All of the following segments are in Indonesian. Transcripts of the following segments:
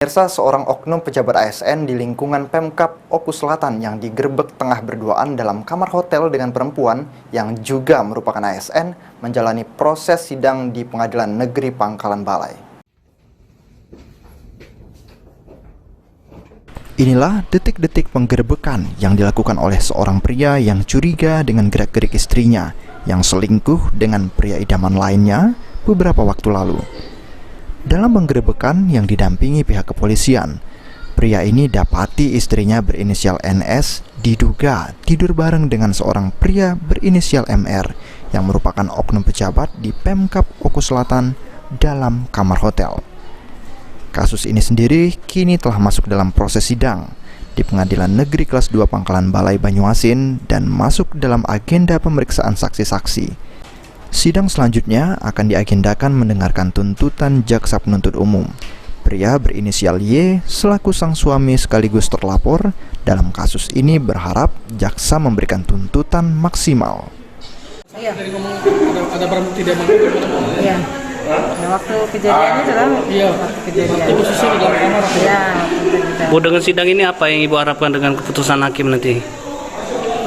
Pemirsa, seorang oknum pejabat ASN di lingkungan Pemkab Oku Selatan yang digerebek tengah berduaan dalam kamar hotel dengan perempuan yang juga merupakan ASN menjalani proses sidang di Pengadilan Negeri Pangkalan Balai. Inilah detik-detik penggerebekan yang dilakukan oleh seorang pria yang curiga dengan gerak-gerik istrinya yang selingkuh dengan pria idaman lainnya beberapa waktu lalu. Dalam penggerebekan yang didampingi pihak kepolisian, pria ini dapati istrinya berinisial NS diduga tidur bareng dengan seorang pria berinisial MR yang merupakan oknum pejabat di Pemkab Oku Selatan dalam kamar hotel. Kasus ini sendiri kini telah masuk dalam proses sidang di Pengadilan Negeri Kelas 2 Pangkalan Balai Banyuasin dan masuk dalam agenda pemeriksaan saksi-saksi. Sidang selanjutnya akan diagendakan mendengarkan tuntutan jaksa penuntut umum. Pria berinisial Y selaku sang suami sekaligus terlapor dalam kasus ini berharap jaksa memberikan tuntutan maksimal. Iya. Tadi ngomong ada barang bukti dia manggil gimana? Iya. Ya, waktu kejadiannya sudah. Iya. Waktu kejadian. Itu posisinya di dalam kamar. Iya. Bu, dengan sidang ini apa yang Ibu harapkan dengan keputusan hakim nanti?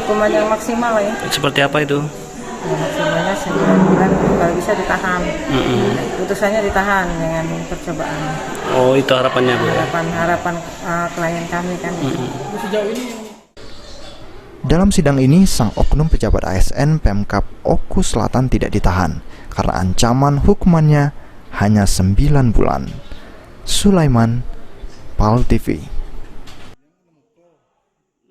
Hukuman yang maksimal ya. Seperti apa itu? Ya, maksimalnya 9 bulan kalau bisa ditahan. Putusannya ditahan dengan percobaan. Oh, itu harapannya, Bu. Harapan klien kami kan. Sejauh ini Dalam sidang ini, sang oknum pejabat ASN Pemkab Oku Selatan tidak ditahan karena ancaman hukumannya hanya 9 bulan. Sulaiman, PAL TV.